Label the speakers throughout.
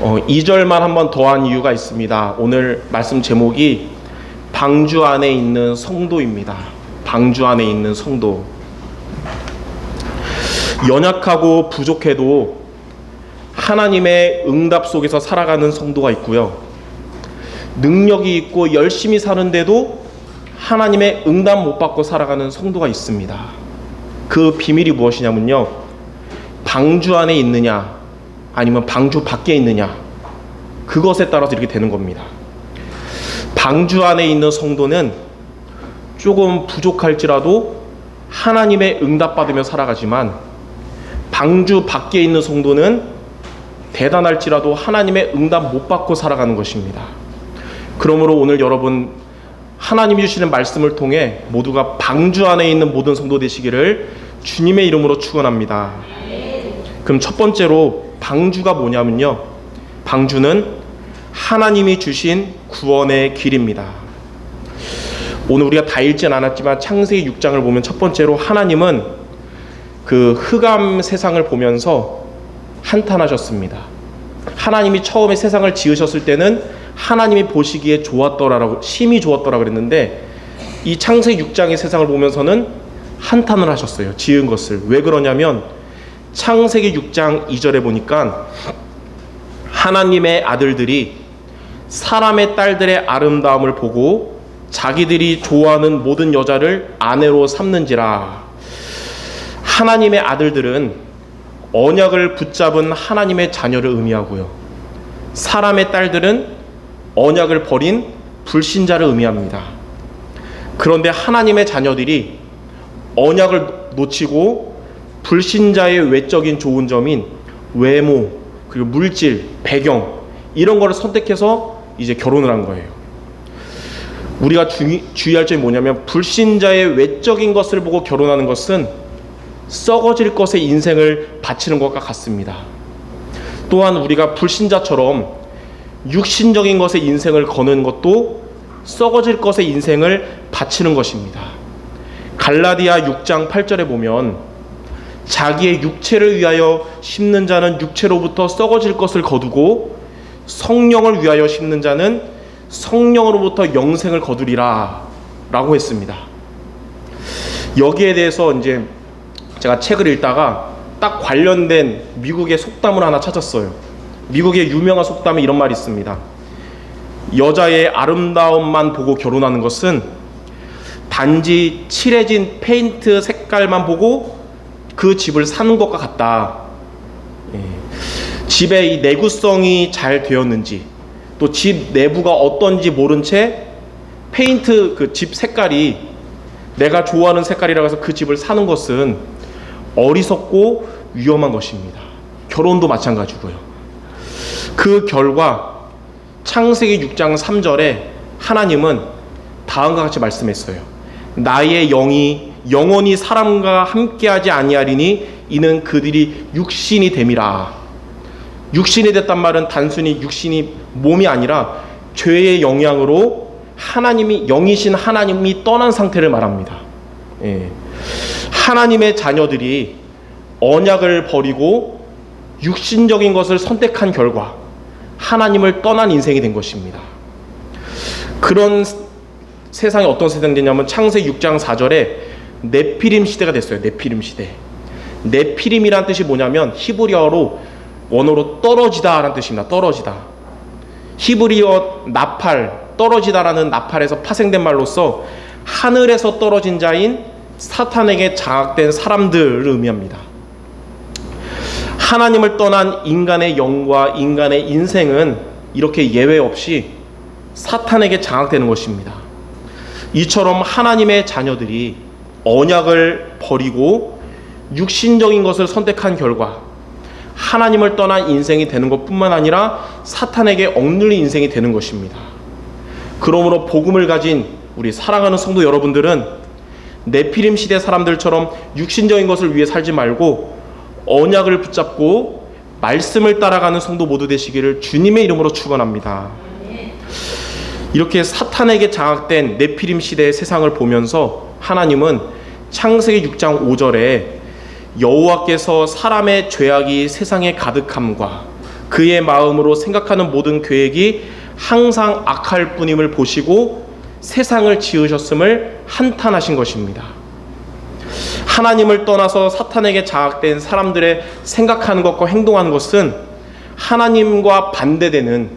Speaker 1: 2절만 한번 더한 이유가 있습니다. 오늘 말씀 제목이 방주 안에 있는 성도입니다. 방주 안에 있는 성도. 연약하고 부족해도 하나님의 응답 속에서 살아가는 성도가 있고요. 능력이 있고 열심히 사는데도 하나님의 응답 못 받고 살아가는 성도가 있습니다. 그 비밀이 무엇이냐면요, 방주 안에 있느냐 아니면 방주 밖에 있느냐, 그것에 따라서 이렇게 되는 겁니다. 방주 안에 있는 성도는 조금 부족할지라도 하나님의 응답받으며 살아가지만, 방주 밖에 있는 성도는 대단할지라도 하나님의 응답 못 받고 살아가는 것입니다. 그러므로 오늘 여러분, 하나님이 주시는 말씀을 통해 모두가 방주 안에 있는 모든 성도 되시기를 주님의 이름으로 축원합니다. 그럼 첫 번째로 방주가 뭐냐면요, 방주는 하나님이 주신 구원의 길입니다. 오늘 우리가 다 읽진 않았지만 창세기 6장을 보면 첫 번째로 하나님은 그 흑암 세상을 보면서 한탄하셨습니다. 하나님이 처음에 세상을 지으셨을 때는 하나님이 보시기에 좋았더라라고, 심히 좋았더라 그랬는데, 이 창세기 6장의 세상을 보면서는 한탄을 하셨어요. 지은 것을. 왜 그러냐면 창세기 6장 2절에 보니까 하나님의 아들들이 사람의 딸들의 아름다움을 보고 자기들이 좋아하는 모든 여자를 아내로 삼는지라. 하나님의 아들들은 언약을 붙잡은 하나님의 자녀를 의미하고요, 사람의 딸들은 언약을 버린 불신자를 의미합니다. 그런데 하나님의 자녀들이 언약을 놓치고 불신자의 외적인 좋은 점인 외모, 그리고 물질, 배경, 이런 거를 선택해서 이제 결혼을 한 거예요. 우리가 주의할 점이 뭐냐면, 불신자의 외적인 것을 보고 결혼하는 것은 썩어질 것에 인생을 바치는 것과 같습니다. 또한 우리가 불신자처럼 육신적인 것에 인생을 거는 것도 썩어질 것에 인생을 바치는 것입니다. 갈라디아 6장 8절에 보면 자기의 육체를 위하여 심는 자는 육체로부터 썩어질 것을 거두고 성령을 위하여 심는 자는 성령으로부터 영생을 거두리라 라고 했습니다. 여기에 대해서 이제 제가 책을 읽다가 딱 관련된 미국의 속담을 하나 찾았어요. 미국의 유명한 속담에 이런 말이 있습니다. 여자의 아름다움만 보고 결혼하는 것은 단지 칠해진 페인트 색깔만 보고 그 집을 사는 것과 같다. 집의 이 내구성이 잘 되었는지, 또 집 내부가 어떤지 모른 채 페인트 그 집 색깔이 내가 좋아하는 색깔이라고 해서 그 집을 사는 것은 어리석고 위험한 것입니다. 결혼도 마찬가지고요. 그 결과 창세기 6장 3절에 하나님은 다음과 같이 말씀했어요. 나의 영이 영원히 사람과 함께하지 아니하리니 이는 그들이 육신이 됨이라. 육신이 됐단 말은 단순히 육신이 몸이 아니라 죄의 영향으로 하나님이, 영이신 하나님이 떠난 상태를 말합니다. 하나님의 자녀들이 언약을 버리고 육신적인 것을 선택한 결과 하나님을 떠난 인생이 된 것입니다. 그런 세상이 어떤 세상이 되냐면 창세기 6장 4절에 네피림 시대가 됐어요. 네피림 시대. 네피림이란 뜻이 뭐냐면 히브리어로 원어로 떨어지다 라는 뜻입니다. 떨어지다. 히브리어 나팔, 떨어지다라는 나팔에서 파생된 말로서 하늘에서 떨어진 자인 사탄에게 장악된 사람들을 의미합니다. 하나님을 떠난 인간의 영과 인간의 인생은 이렇게 예외 없이 사탄에게 장악되는 것입니다. 이처럼 하나님의 자녀들이 언약을 버리고 육신적인 것을 선택한 결과 하나님을 떠난 인생이 되는 것뿐만 아니라 사탄에게 억눌린 인생이 되는 것입니다. 그러므로 복음을 가진 우리 사랑하는 성도 여러분들은 네피림 시대 사람들처럼 육신적인 것을 위해 살지 말고 언약을 붙잡고 말씀을 따라가는 성도 모두 되시기를 주님의 이름으로 축원합니다. 이렇게 사탄에게 장악된 네피림 시대의 세상을 보면서 하나님은 창세기 6장 5절에 여호와께서 사람의 죄악이 세상에 가득함과 그의 마음으로 생각하는 모든 계획이 항상 악할 뿐임을 보시고 세상을 지으셨음을 한탄하신 것입니다. 하나님을 떠나서 사탄에게 장악된 사람들의 생각하는 것과 행동하는 것은 하나님과 반대되는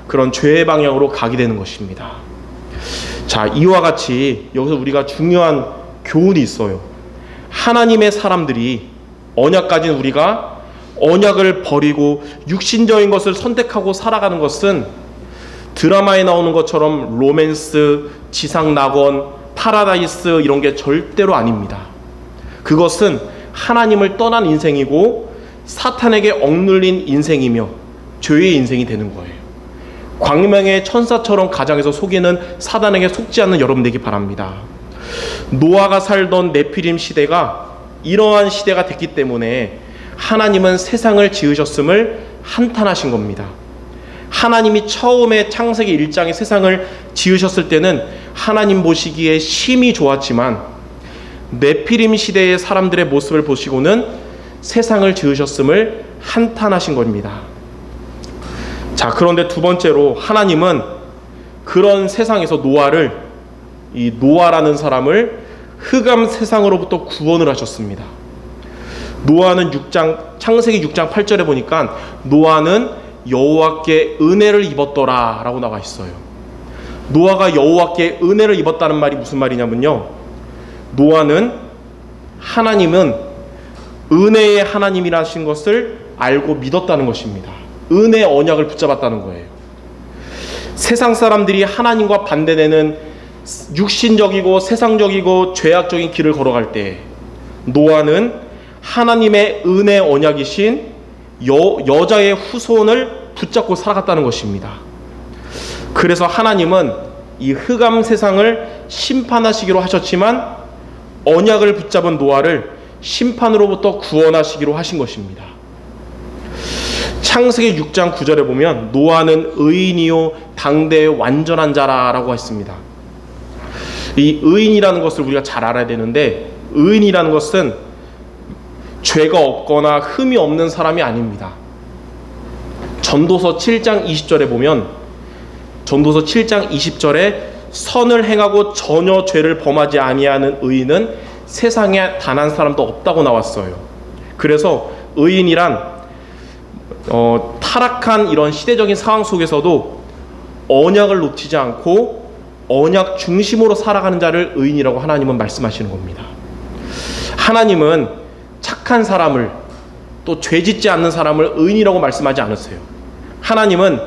Speaker 1: 그런 죄의 방향으로 가게 되는 것입니다. 자, 이와 같이 여기서 우리가 중요한 교훈이 있어요. 하나님의 사람들이, 언약 가진 우리가 언약을 버리고 육신적인 것을 선택하고 살아가는 것은 드라마에 나오는 것처럼 로맨스, 지상낙원, 파라다이스 이런 게 절대로 아닙니다. 그것은 하나님을 떠난 인생이고 사탄에게 억눌린 인생이며 죄의 인생이 되는 거예요. 광명의 천사처럼 가장에서 속이는 사단에게 속지 않는 여러분 되기 바랍니다. 노아가 살던 네피림 시대가 이러한 시대가 됐기 때문에 하나님은 세상을 지으셨음을 한탄하신 겁니다. 하나님이 처음에 창세기 1장에 세상을 지으셨을 때는 하나님 보시기에 심히 좋았지만 네피림 시대의 사람들의 모습을 보시고는 세상을 지으셨음을 한탄하신 겁니다. 자, 그런데 두 번째로 하나님은 그런 세상에서 이 노아라는 사람을 흑암 세상으로부터 구원을 하셨습니다. 노아는 창세기 6장 8절에 보니까 노아는 여호와께 은혜를 입었더라 라고 나와 있어요. 노아가 여호와께 은혜를 입었다는 말이 무슨 말이냐면요, 하나님은 은혜의 하나님이라신 것을 알고 믿었다는 것입니다. 은혜의 언약을 붙잡았다는 거예요. 세상 사람들이 하나님과 반대되는 육신적이고 세상적이고 죄악적인 길을 걸어갈 때 노아는 하나님의 은혜 언약이신 여자의 후손을 붙잡고 살아갔다는 것입니다. 그래서 하나님은 이 흑암 세상을 심판하시기로 하셨지만 언약을 붙잡은 노아를 심판으로부터 구원하시기로 하신 것입니다. 창세기 6장 9절에 보면 노아는 의인이요 당대의 완전한 자라라고 했습니다. 이 의인이라는 것을 우리가 잘 알아야 되는데, 의인이라는 것은 죄가 없거나 흠이 없는 사람이 아닙니다. 전도서 7장 20절에 보면, 전도서 7장 20절에 선을 행하고 전혀 죄를 범하지 아니하는 의인은 세상에 단 한 사람도 없다고 나왔어요. 그래서 의인이란 타락한 이런 시대적인 상황 속에서도 언약을 놓치지 않고 언약 중심으로 살아가는 자를 의인이라고 하나님은 말씀하시는 겁니다. 하나님은 착한 사람을, 또 죄짓지 않는 사람을 의인이라고 말씀하지 않으세요. 하나님은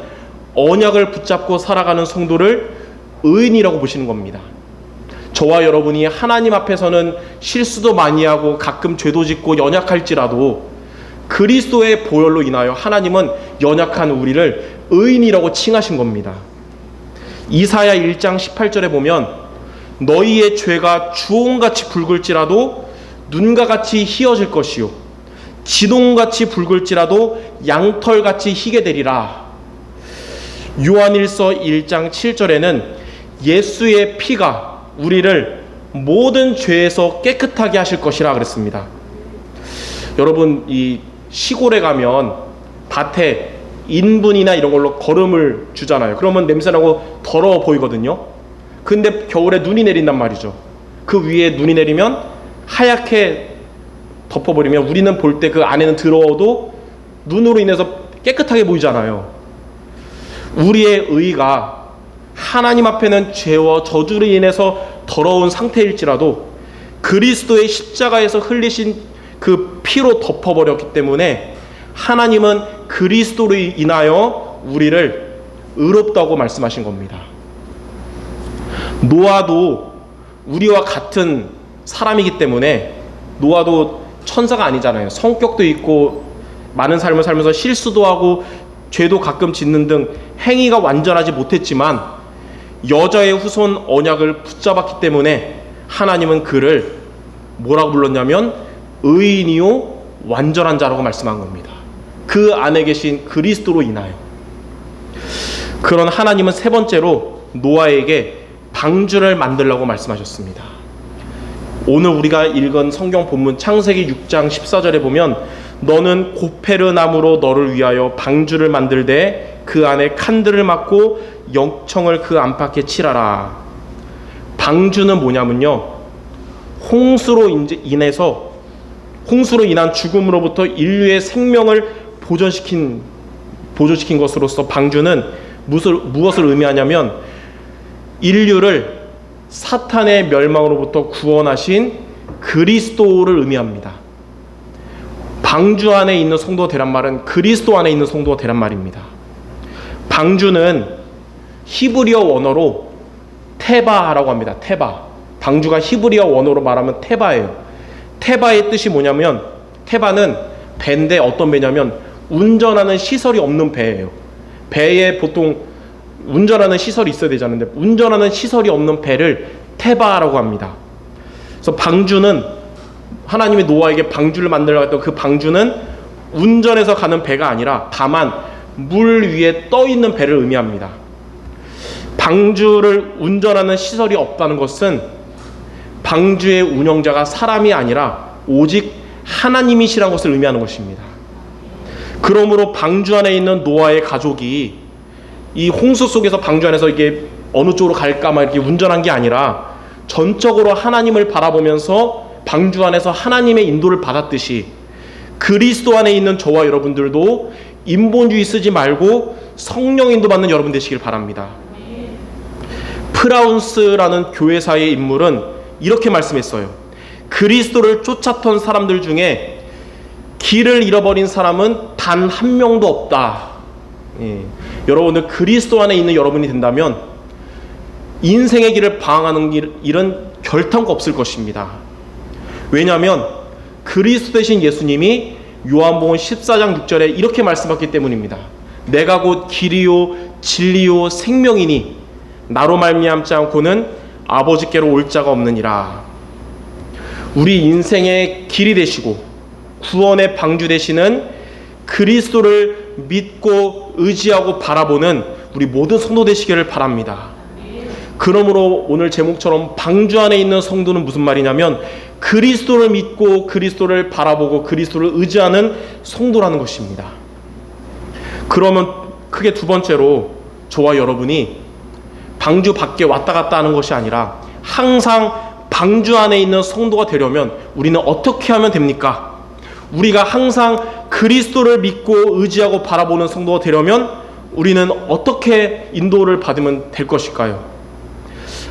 Speaker 1: 언약을 붙잡고 살아가는 성도를 의인이라고 보시는 겁니다. 저와 여러분이 하나님 앞에서는 실수도 많이 하고 가끔 죄도 짓고 연약할지라도 그리스도의 보혈로 인하여 하나님은 연약한 우리를 의인이라고 칭하신 겁니다. 이사야 1장 18절에 보면 너희의 죄가 주홍같이 붉을지라도 눈과 같이 희어질 것이요 지동같이 붉을지라도 양털같이 희게 되리라. 요한일서 1장 7절에는 예수의 피가 우리를 모든 죄에서 깨끗하게 하실 것이라 그랬습니다. 여러분, 이 시골에 가면 밭에 인분이나 이런 걸로 거름을 주잖아요. 그러면 냄새나고 더러워 보이거든요. 근데 겨울에 눈이 내린단 말이죠. 그 위에 눈이 내리면 하얗게 덮어버리면 우리는 볼 때 그 안에는 더러워도 눈으로 인해서 깨끗하게 보이잖아요. 우리의 의가 하나님 앞에는 죄와 저주로 인해서 더러운 상태일지라도 그리스도의 십자가에서 흘리신 그 피로 덮어버렸기 때문에 하나님은 그리스도로 인하여 우리를 의롭다고 말씀하신 겁니다. 노아도 우리와 같은 사람이기 때문에, 노아도 천사가 아니잖아요. 성격도 있고 많은 삶을 살면서 실수도 하고 죄도 가끔 짓는 등 행위가 완전하지 못했지만 여자의 후손 언약을 붙잡았기 때문에 하나님은 그를 뭐라고 불렀냐면 의인이요 완전한 자라고 말씀한 겁니다. 그 안에 계신 그리스도로 인하여. 그런 하나님은 세 번째로 노아에게 방주를 만들라고 말씀하셨습니다. 오늘 우리가 읽은 성경 본문 창세기 6장 14절에 보면 너는 고페르나무로 너를 위하여 방주를 만들되 그 안에 칸들을 막고 역청을 그 안팎에 칠하라. 방주는 뭐냐면요, 홍수로 인한 죽음으로부터 인류의 생명을 보존시킨 것으로서 방주는 무엇을 의미하냐면 인류를 사탄의 멸망으로부터 구원하신 그리스도를 의미합니다. 방주 안에 있는 성도가 되란 말은 그리스도 안에 있는 성도가 되란 말입니다. 방주는 히브리어 원어로 테바라고 합니다. 테바. 방주가 히브리어 원어로 말하면 테바예요. 테바의 뜻이 뭐냐면, 테바는 배인데 어떤 배냐면 운전하는 시설이 없는 배예요. 배에 보통 운전하는 시설이 있어야 되잖아요. 운전하는 시설이 없는 배를 테바라고 합니다. 그래서 방주는, 하나님이 노아에게 방주를 만들라고 했던 그 방주는 운전해서 가는 배가 아니라 다만 물 위에 떠 있는 배를 의미합니다. 방주를 운전하는 시설이 없다는 것은 방주의 운영자가 사람이 아니라 오직 하나님이시라는 것을 의미하는 것입니다. 그러므로 방주 안에 있는 노아의 가족이 이 홍수 속에서 방주 안에서 이게 어느 쪽으로 갈까 막 이렇게 운전한 게 아니라 전적으로 하나님을 바라보면서 방주 안에서 하나님의 인도를 받았듯이 그리스도 안에 있는 저와 여러분들도 인본주의 쓰지 말고 성령 인도 받는 여러분 되시길 바랍니다. 프라운스라는 교회사의 인물은 이렇게 말씀했어요. 그리스도를 쫓았던 사람들 중에 길을 잃어버린 사람은 단 한 명도 없다. 여러분들 그리스도 안에 있는 여러분이 된다면 인생의 길을 방황하는 일은 결탄코 없을 것입니다. 왜냐하면 그리스도 되신 예수님이 요한복음 14장 6절에 이렇게 말씀하셨기 때문입니다. 내가 곧 길이요 진리요 생명이니 나로 말미암지 않고는 아버지께로 올 자가 없느니라. 우리 인생의 길이 되시고 구원의 방주 되시는 그리스도를 믿고 의지하고 바라보는 우리 모든 성도 되시기를 바랍니다. 그러므로 오늘 제목처럼 방주 안에 있는 성도는 무슨 말이냐면 그리스도를 믿고 그리스도를 바라보고 그리스도를 의지하는 성도라는 것입니다. 그러면 크게 두 번째로 저와 여러분이 방주 밖에 왔다 갔다 하는 것이 아니라 항상 방주 안에 있는 성도가 되려면 우리는 어떻게 하면 됩니까? 우리가 항상 그리스도를 믿고 의지하고 바라보는 성도가 되려면 우리는 어떻게 인도를 받으면 될 것일까요?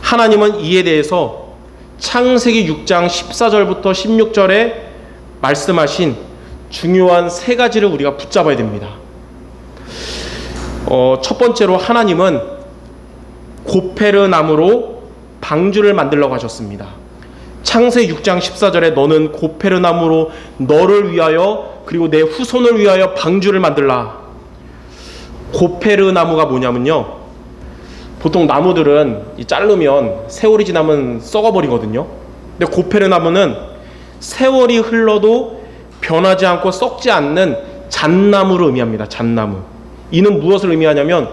Speaker 1: 하나님은 이에 대해서 창세기 6장 14절부터 16절에 말씀하신 중요한 세 가지를 우리가 붙잡아야 됩니다. 첫 번째로 하나님은 고페르 나무로 방주를 만들려고 하셨습니다. 창세기 6장 14절에 너는 고페르 나무로 너를 위하여 그리고 내 후손을 위하여 방주를 만들라. 고페르 나무가 뭐냐면요, 보통 나무들은 자르면 세월이 지나면 썩어버리거든요. 근데 고페르 나무는 세월이 흘러도 변하지 않고 썩지 않는 잣나무를 의미합니다. 잣나무. 이는 무엇을 의미하냐면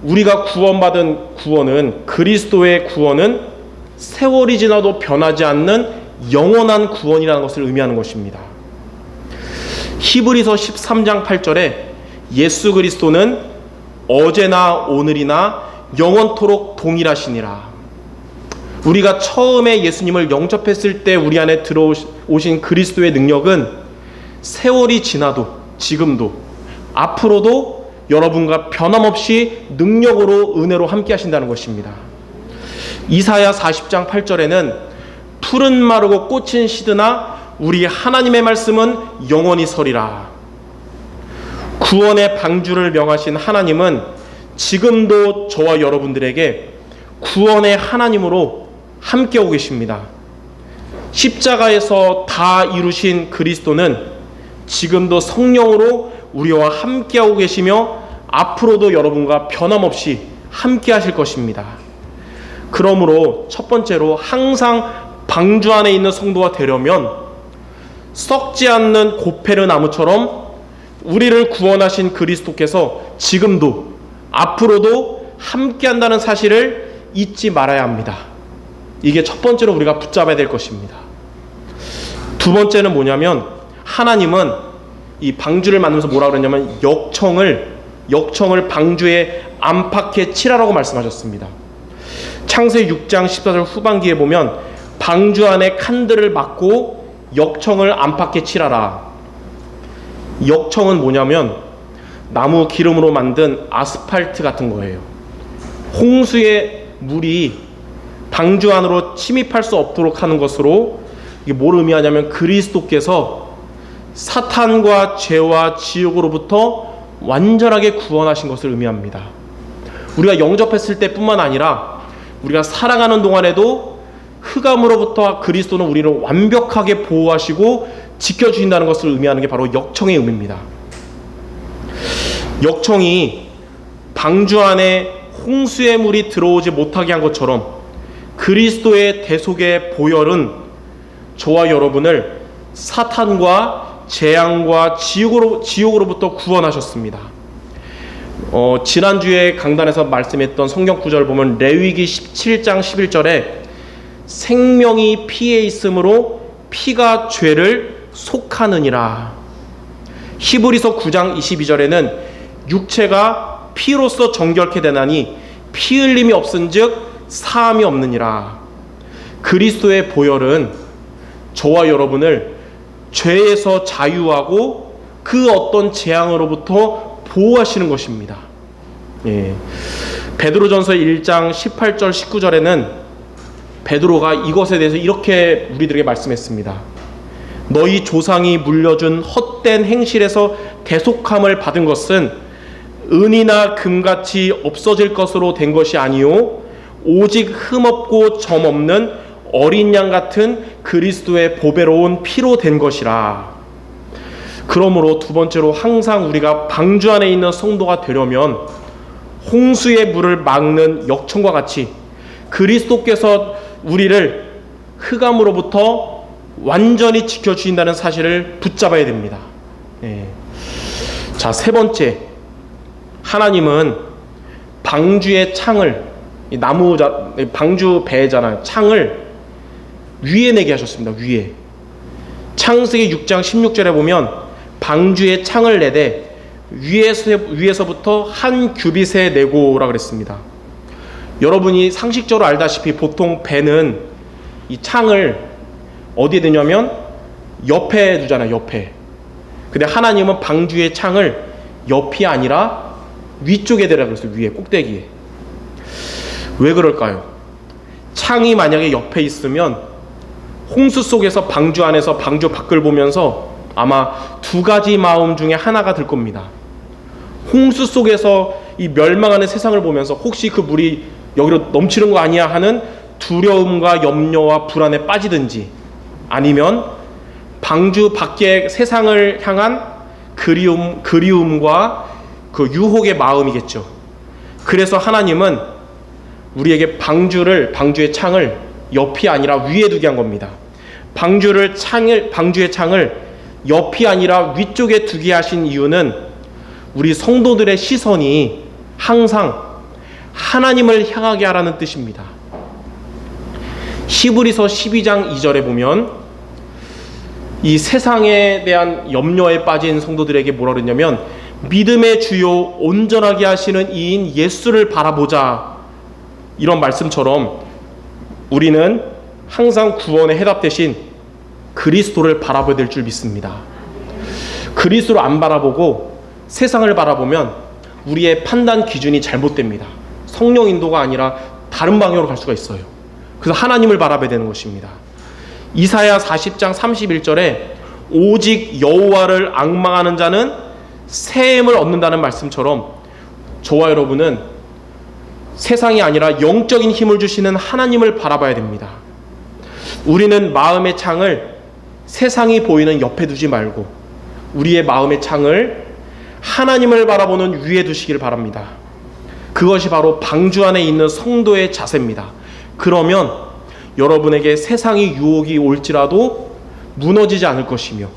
Speaker 1: 우리가 구원받은 구원은, 그리스도의 구원은 세월이 지나도 변하지 않는 영원한 구원이라는 것을 의미하는 것입니다. 히브리서 13장 8절에 예수 그리스도는 어제나 오늘이나 영원토록 동일하시니라. 우리가 처음에 예수님을 영접했을 때 우리 안에 들어오신 그리스도의 능력은 세월이 지나도 지금도 앞으로도 여러분과 변함없이 능력으로 은혜로 함께 하신다는 것입니다. 이사야 40장 8절에는 풀은 마르고 꽃은 시드나 우리 하나님의 말씀은 영원히 서리라. 구원의 방주를 명하신 하나님은 지금도 저와 여러분들에게 구원의 하나님으로 함께하고 계십니다. 십자가에서 다 이루신 그리스도는 지금도 성령으로 우리와 함께하고 계시며 앞으로도 여러분과 변함없이 함께 하실 것입니다. 그러므로 첫 번째로 항상 방주 안에 있는 성도가 되려면 썩지 않는 고페르 나무처럼 우리를 구원하신 그리스도께서 지금도 앞으로도 함께 한다는 사실을 잊지 말아야 합니다. 이게 첫 번째로 우리가 붙잡아야 될 것입니다. 두 번째는 뭐냐면 하나님은 이 방주를 만들면서 뭐라 그랬냐면 역청을 방주에 안팎에 칠하라고 말씀하셨습니다. 창세기 6장 14절 후반기에 보면 방주 안에 칸들을 막고 역청을 안팎에 칠하라. 역청은 뭐냐면 나무 기름으로 만든 아스팔트 같은 거예요. 홍수의 물이 방주 안으로 침입할 수 없도록 하는 것으로, 이게 뭘 의미하냐면 그리스도께서 사탄과 죄와 지옥으로부터 완전하게 구원하신 것을 의미합니다. 우리가 영접했을 때뿐만 아니라 우리가 살아가는 동안에도 흑암으로부터 그리스도는 우리를 완벽하게 보호하시고 지켜주신다는 것을 의미하는 게 바로 역청의 의미입니다. 역청이 방주 안에 홍수의 물이 들어오지 못하게 한 것처럼 그리스도의 대속의 보혈은 저와 여러분을 사탄과 재앙과 지옥으로부터 구원하셨습니다. 지난주에 강단에서 말씀했던 성경 구절을 보면 레위기 17장 11절에 생명이 피에 있으므로 피가 죄를 속하느니라. 히브리서 9장 22절에는 육체가 피로써 정결케 되나니 피 흘림이 없은즉 사함이 없느니라. 그리스도의 보혈은 저와 여러분을 죄에서 자유하고 그 어떤 재앙으로부터 보호하시는 것입니다. 베드로전서 1장 18절 19절에는 베드로가 이것에 대해서 이렇게 우리들에게 말씀했습니다. 너희 조상이 물려준 헛된 행실에서 대속함을 받은 것은 은이나 금같이 없어질 것으로 된 것이 아니요 오직 흠없고 점없는 어린 양 같은 그리스도의 보배로운 피로 된 것이라. 그러므로 두 번째로 항상 우리가 방주 안에 있는 성도가 되려면 홍수의 물을 막는 역청과 같이 그리스도께서 우리를 흑암으로부터 완전히 지켜주신다는 사실을 붙잡아야 됩니다. 자, 세 번째, 하나님은 방주의 창을, 방주 배잖아요. 창을 위에 내게 하셨습니다. 위에. 창세기 6장 16절에 보면 방주의 창을 내되 위에서부터 한 규빗에 내고라 그랬습니다. 여러분이 상식적으로 알다시피 보통 배는 이 창을 어디에 두냐면 옆에 두잖아요. 옆에. 근데 하나님은 방주의 창을 옆이 아니라 위쪽에 대라 그랬어요. 위에 꼭대기에. 왜 그럴까요? 창이 만약에 옆에 있으면 홍수 속에서 방주 안에서 방주 밖을 보면서 아마 두 가지 마음 중에 하나가 들 겁니다. 홍수 속에서 이 멸망하는 세상을 보면서 혹시 그 물이 여기로 넘치는 거 아니야 하는 두려움과 염려와 불안에 빠지든지, 아니면 방주 밖의 세상을 향한 그리움과 그 유혹의 마음이겠죠. 그래서 하나님은 우리에게 방주의 창을 옆이 아니라 위에 두게 한 겁니다. 방주의 창을 옆이 아니라 위쪽에 두게 하신 이유는 우리 성도들의 시선이 항상 하나님을 향하게 하라는 뜻입니다. 히브리서 12장 2절에 보면 이 세상에 대한 염려에 빠진 성도들에게 뭐라 그랬냐면 믿음의 주요 온전하게 하시는 이인 예수를 바라보자, 이런 말씀처럼 우리는 항상 구원의 해답 대신 그리스도를 바라봐야 될 줄 믿습니다. 그리스도를 안 바라보고 세상을 바라보면 우리의 판단 기준이 잘못됩니다. 성령 인도가 아니라 다른 방향으로 갈 수가 있어요. 그래서 하나님을 바라봐야 되는 것입니다. 이사야 40장 31절에 오직 여호와를 앙망하는 자는 새 힘을 얻는다는 말씀처럼 저와 여러분은 세상이 아니라 영적인 힘을 주시는 하나님을 바라봐야 됩니다. 우리는 마음의 창을 세상이 보이는 옆에 두지 말고 우리의 마음의 창을 하나님을 바라보는 위에 두시길 바랍니다. 그것이 바로 방주 안에 있는 성도의 자세입니다. 그러면 여러분에게 세상의 유혹이 올지라도 무너지지 않을 것이며,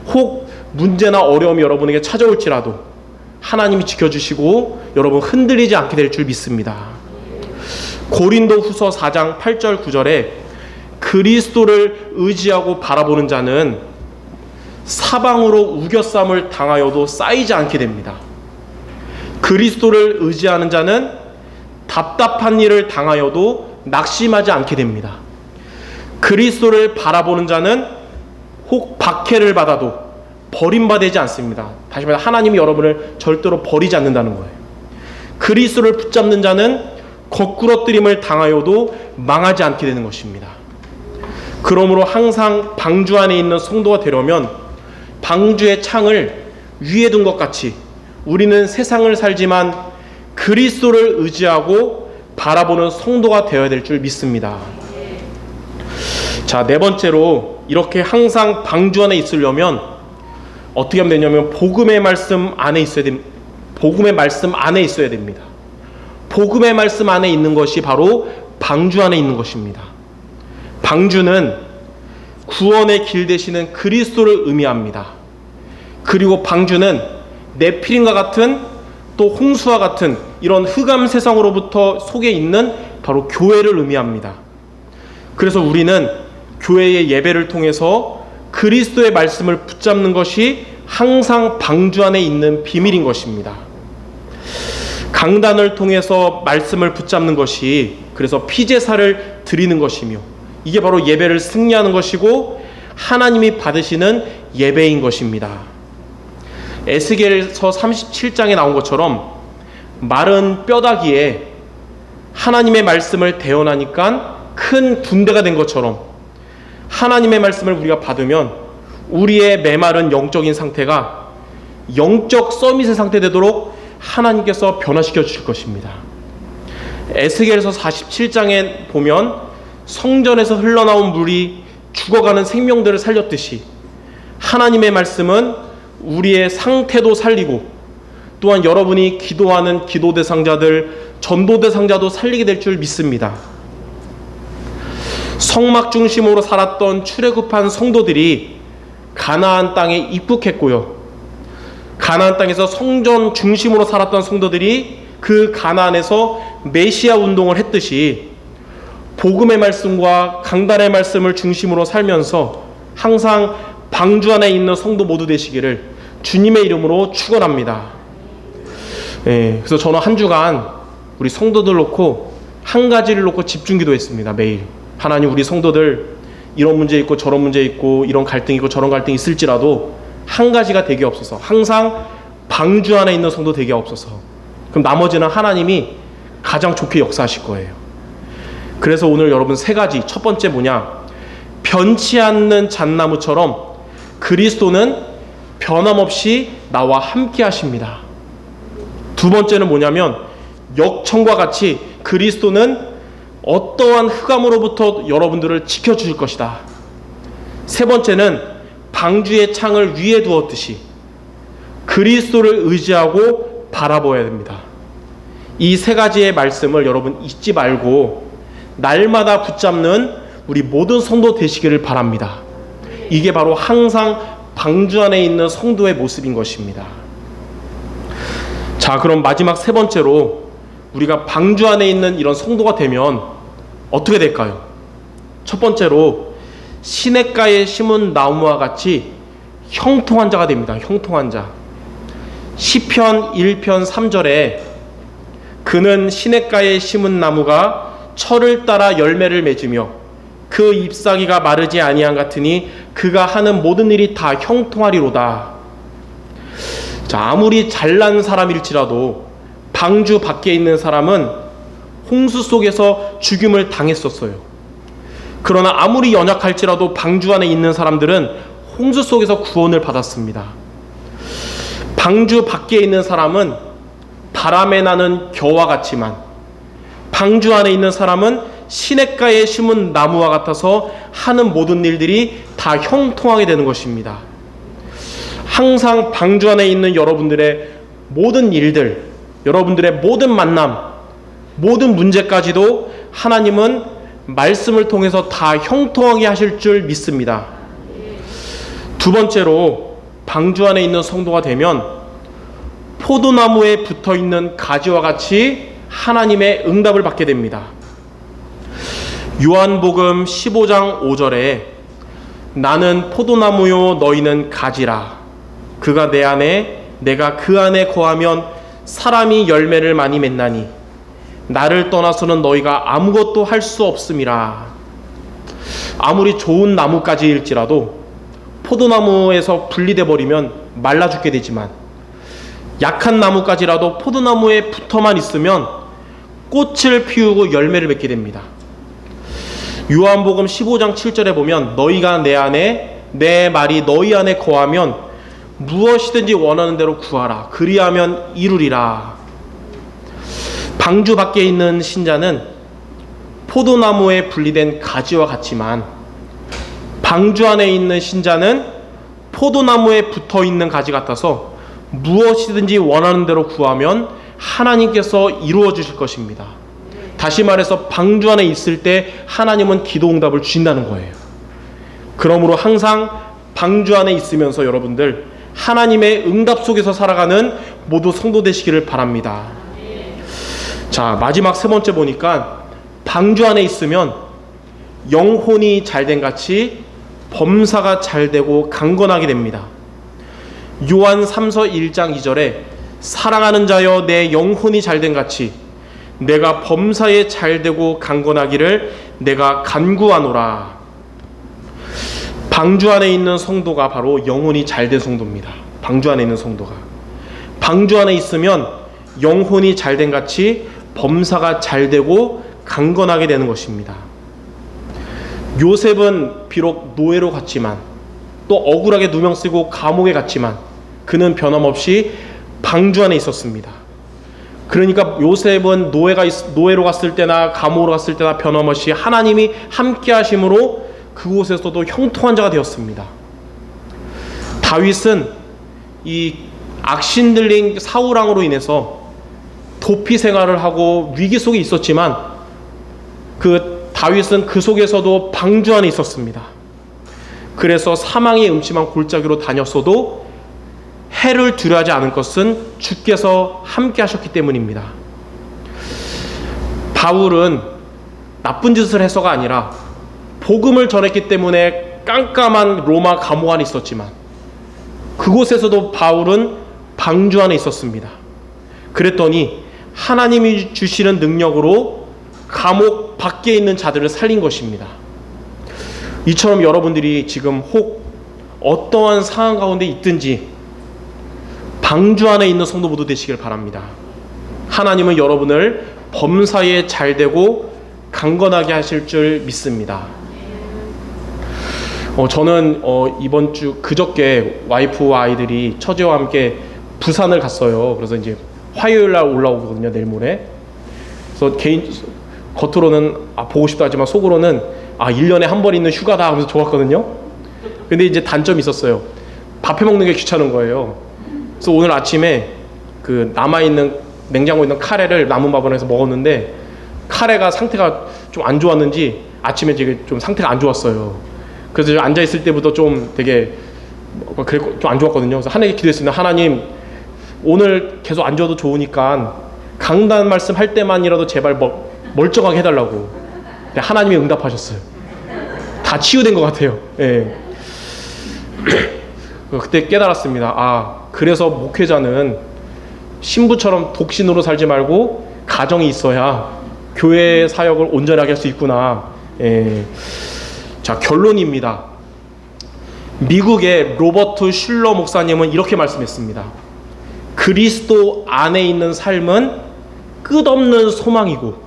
Speaker 1: 혹 문제나 어려움이 여러분에게 찾아올지라도 하나님이 지켜주시고 여러분 흔들리지 않게 될 줄 믿습니다. 고린도 후서 4장 8절 9절에 그리스도를 의지하고 바라보는 자는 사방으로 우겨쌈을 당하여도 쌓이지 않게 됩니다. 그리스도를 의지하는 자는 답답한 일을 당하여도 낙심하지 않게 됩니다. 그리스도를 바라보는 자는 혹 박해를 받아도 버림받지 않습니다. 다시 말해 하나님이 여러분을 절대로 버리지 않는다는 거예요. 그리스도를 붙잡는 자는 거꾸러뜨림을 당하여도 망하지 않게 되는 것입니다. 그러므로 항상 방주 안에 있는 성도가 되려면 방주의 창을 위에 둔 것 같이 우리는 세상을 살지만 그리스도를 의지하고 바라보는 성도가 되어야 될 줄 믿습니다. 자, 네 번째로 이렇게 항상 방주 안에 있으려면 어떻게 하면 되냐면 복음의 말씀 안에 있어야 됩니다. 복음의 말씀 안에 있어야 됩니다. 복음의 말씀 안에 있는 것이 바로 방주 안에 있는 것입니다. 방주는 구원의 길 되시는 그리스도를 의미합니다. 그리고 방주는 네피림과 같은 또 홍수와 같은 이런 흑암 세상으로부터 속에 있는 바로 교회를 의미합니다. 그래서 우리는 교회의 예배를 통해서 그리스도의 말씀을 붙잡는 것이 항상 방주 안에 있는 비밀인 것입니다. 강단을 통해서 말씀을 붙잡는 것이 그래서 피제사를 드리는 것이며 이게 바로 예배를 승리하는 것이고 하나님이 받으시는 예배인 것입니다. 에스겔서 37장에 나온 것처럼 마른 뼈다귀에 하나님의 말씀을 대언하니까 큰 군대가 된 것처럼 하나님의 말씀을 우리가 받으면 우리의 메마른 영적인 상태가 영적 서밋의 상태 되도록 하나님께서 변화시켜 주실 것입니다. 에스겔서 47장에 보면 성전에서 흘러나온 물이 죽어가는 생명들을 살렸듯이 하나님의 말씀은 우리의 상태도 살리고 또한 여러분이 기도하는 기도 대상자들, 전도 대상자도 살리게 될 줄 믿습니다. 성막 중심으로 살았던 출애굽한 성도들이 가나안 땅에 입국했고요. 가나안 땅에서 성전 중심으로 살았던 성도들이 그 가나안에서 메시아 운동을 했듯이 복음의 말씀과 강단의 말씀을 중심으로 살면서 항상 방주 안에 있는 성도 모두 되시기를 주님의 이름으로 축원합니다. 그래서 저는 한 주간 우리 성도들 놓고 한 가지를 놓고 집중 기도했습니다. 매일 하나님, 우리 성도들 이런 문제 있고 저런 문제 있고 이런 갈등 있고 저런 갈등 있을지라도 한 가지가 되게 없어서 항상 방주 안에 있는 성도 되게 없어서 그럼 나머지는 하나님이 가장 좋게 역사하실 거예요. 그래서 오늘 여러분 세 가지, 첫 번째 뭐냐, 변치 않는 잣나무처럼 그리스도는 변함없이 나와 함께 하십니다. 두 번째는 뭐냐면 역청과 같이 그리스도는 어떠한 흑암으로부터 여러분들을 지켜주실 것이다. 세 번째는 방주의 창을 위에 두었듯이 그리스도를 의지하고 바라보아야 됩니다. 이 세 가지의 말씀을 여러분 잊지 말고 날마다 붙잡는 우리 모든 성도 되시기를 바랍니다. 이게 바로 항상 방주 안에 있는 성도의 모습인 것입니다. 자, 그럼 마지막 세 번째로 우리가 방주 안에 있는 이런 성도가 되면 어떻게 될까요? 첫 번째로 시냇가에 심은 나무와 같이 형통한 자가 됩니다. 형통한 자. 시편 1편 3절에 그는 시냇가에 심은 나무가 철을 따라 열매를 맺으며 그 잎사귀가 마르지 아니한 같으니 그가 하는 모든 일이 다 형통하리로다. 자, 아무리 잘난 사람일지라도 방주 밖에 있는 사람은 홍수 속에서 죽임을 당했었어요. 그러나 아무리 연약할지라도 방주 안에 있는 사람들은 홍수 속에서 구원을 받았습니다. 방주 밖에 있는 사람은 바람에 나는 겨와 같지만 방주 안에 있는 사람은 시냇가에 심은 나무와 같아서 하는 모든 일들이 다 형통하게 되는 것입니다. 항상 방주 안에 있는 여러분들의 모든 일들, 여러분들의 모든 만남, 모든 문제까지도 하나님은 말씀을 통해서 다 형통하게 하실 줄 믿습니다. 두 번째로 방주 안에 있는 성도가 되면 포도나무에 붙어있는 가지와 같이 하나님의 응답을 받게 됩니다. 요한복음 15장 5절에 나는 포도나무요 너희는 가지라. 그가 내 안에 내가 그 안에 거하면 사람이 열매를 많이 맺나니 나를 떠나서는 너희가 아무것도 할 수 없음이라. 아무리 좋은 나무까지일지라도 포도나무에서 분리돼 버리면 말라 죽게 되지만, 약한 나무까지라도 포도나무에 붙어만 있으면 꽃을 피우고 열매를 맺게 됩니다. 요한복음 15장 7절에 보면 너희가 내 안에 내 말이 너희 안에 거하면 무엇이든지 원하는 대로 구하라. 그리하면 이루리라. 방주 밖에 있는 신자는 포도나무에 분리된 가지와 같지만, 방주 안에 있는 신자는 포도나무에 붙어 있는 가지 같아서 무엇이든지 원하는 대로 구하면 하나님께서 이루어 주실 것입니다. 다시 말해서 방주 안에 있을 때 하나님은 기도 응답을 주신다는 거예요. 그러므로 항상 방주 안에 있으면서 여러분들 하나님의 응답 속에서 살아가는 모두 성도 되시기를 바랍니다. 자, 마지막 세 번째 보니까 방주 안에 있으면 영혼이 잘된 같이 범사가 잘되고 강건하게 됩니다. 요한 3서 1장 2절에 사랑하는 자여 내 영혼이 잘된 같이 내가 범사에 잘되고 강건하기를 내가 간구하노라. 방주 안에 있는 성도가 바로 영혼이 잘된 성도입니다. 방주 안에 있는 성도가 방주 안에 있으면 영혼이 잘된 같이 범사가 잘되고 강건하게 되는 것입니다. 요셉은 비록 노예로 갔지만, 또 억울하게 누명 쓰고 감옥에 갔지만 그는 변함없이 방주 안에 있었습니다. 그러니까 요셉은 노예로 갔을 때나 감옥으로 갔을 때나 변함없이 하나님이 함께 하심으로 그곳에서도 형통한 자가 되었습니다. 다윗은 이 악신들린 사울왕으로 인해서 도피 생활을 하고 위기 속에 있었지만 다윗은 그 속에서도 방주 안에 있었습니다. 그래서 사망의 음침한 골짜기로 다녔어도 해를 두려워하지 않은 것은 주께서 함께 하셨기 때문입니다. 바울은 나쁜 짓을 해서가 아니라 복음을 전했기 때문에 깜깜한 로마 감옥 안에 있었지만 그곳에서도 바울은 방주 안에 있었습니다. 그랬더니 하나님이 주시는 능력으로 감옥 밖에 있는 자들을 살린 것입니다. 이처럼 여러분들이 지금 혹 어떠한 상황 가운데 있든지 방주 안에 있는 성도 모두 되시길 바랍니다. 하나님은 여러분을 범사에 잘되고 강건하게 하실 줄 믿습니다. 저는 이번 주 그저께 와이프와 아이들이 처제와 함께 부산을 갔어요. 그래서 이제 화요일 날 올라오거든요. 내일 모레. 그래서 겉으로는 보고 싶다 하지만 속으로는 1년에 한 번 있는 휴가다 하면서 좋았거든요. 근데 이제 단점이 있었어요. 밥해 먹는 게 귀찮은 거예요. 그래서 오늘 아침에 그 남아있는 냉장고에 있는 카레를 남은 밥을 해서 먹었는데 카레가 상태가 좀 안 좋았는지 아침에 좀 상태가 안 좋았어요. 그래서 앉아있을 때부터 좀 되게 좀 안 좋았거든요. 그래서 하나님께 기도했습니다. 하나님, 오늘 계속 안 좋아도 좋으니까 강단 말씀 할 때만이라도 제발 멀쩡하게 해달라고. 하나님이 응답하셨어요. 다 치유된 것 같아요. 예. 그때 깨달았습니다. 그래서 목회자는 신부처럼 독신으로 살지 말고 가정이 있어야 교회 사역을 온전하게 할 수 있구나. 예. 자, 결론입니다. 미국의 로버트 슐러 목사님은 이렇게 말씀했습니다. 그리스도 안에 있는 삶은 끝없는 소망이고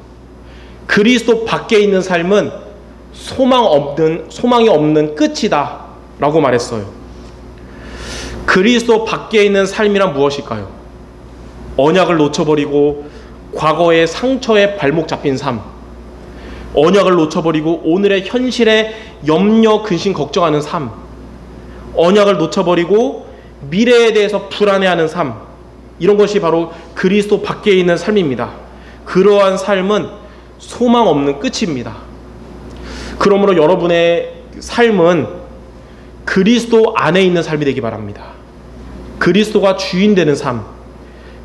Speaker 1: 그리스도 밖에 있는 삶은 소망이 없는 끝이다 라고 말했어요. 그리스도 밖에 있는 삶이란 무엇일까요? 언약을 놓쳐버리고 과거의 상처에 발목 잡힌 삶, 언약을 놓쳐버리고 오늘의 현실에 염려, 근심, 걱정하는 삶, 언약을 놓쳐버리고 미래에 대해서 불안해하는 삶, 이런 것이 바로 그리스도 밖에 있는 삶입니다. 그러한 삶은 소망 없는 끝입니다. 그러므로 여러분의 삶은 그리스도 안에 있는 삶이 되기 바랍니다. 그리스도가 주인 되는 삶,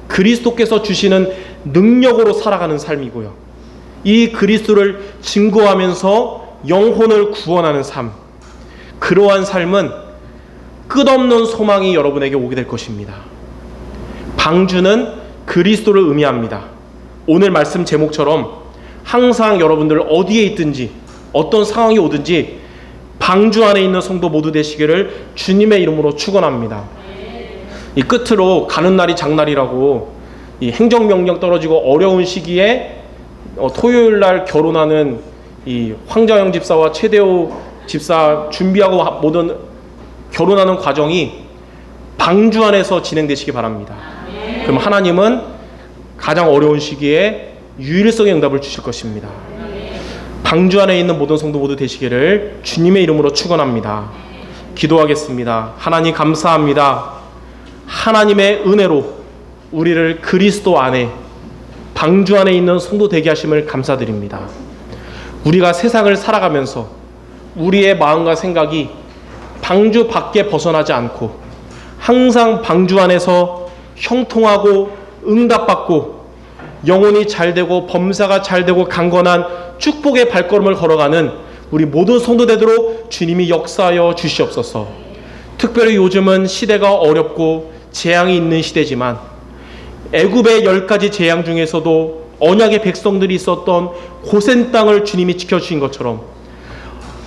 Speaker 1: 그리스도께서 주시는 능력으로 살아가는 삶이고요. 이 그리스도를 증거하면서 영혼을 구원하는 삶, 그러한 삶은 끝없는 소망이 여러분에게 오게 될 것입니다. 방주는 그리스도를 의미합니다. 오늘 말씀 제목처럼 항상 여러분들 어디에 있든지 어떤 상황이 오든지 방주 안에 있는 성도 모두 되시기를 주님의 이름으로 축원합니다. 이 끝으로 가는 날이 장날이라고 이 행정명령 떨어지고 어려운 시기에 토요일 날 결혼하는 이 황자영 집사와 최대호 집사 준비하고 모든 결혼하는 과정이 방주 안에서 진행되시기 바랍니다. 그럼 하나님은 가장 어려운 시기에 유일성의 응답을 주실 것입니다. 방주 안에 있는 모든 성도 모두 되시기를 주님의 이름으로 축원합니다. 기도하겠습니다. 하나님 감사합니다. 하나님의 은혜로 우리를 그리스도 안에 방주 안에 있는 성도 되게 하심을 감사드립니다. 우리가 세상을 살아가면서 우리의 마음과 생각이 방주 밖에 벗어나지 않고 항상 방주 안에서 형통하고 응답받고 영혼이 잘되고 범사가 잘되고 강건한 축복의 발걸음을 걸어가는 우리 모든 성도 되도록 주님이 역사하여 주시옵소서. 특별히 요즘은 시대가 어렵고 재앙이 있는 시대지만 애굽의 10가지 재앙 중에서도 언약의 백성들이 있었던 고센 땅을 주님이 지켜주신 것처럼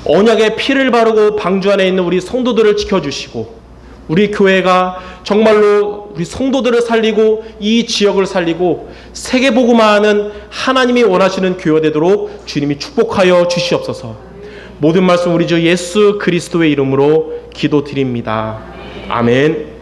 Speaker 1: 언약의 피를 바르고 방주 안에 있는 우리 성도들을 지켜주시고 우리 교회가 정말로 우리 성도들을 살리고 이 지역을 살리고 세계복음화하는 하나님이 원하시는 교회가 되도록 주님이 축복하여 주시옵소서. 모든 말씀 우리 주 예수 그리스도의 이름으로 기도드립니다. 아멘.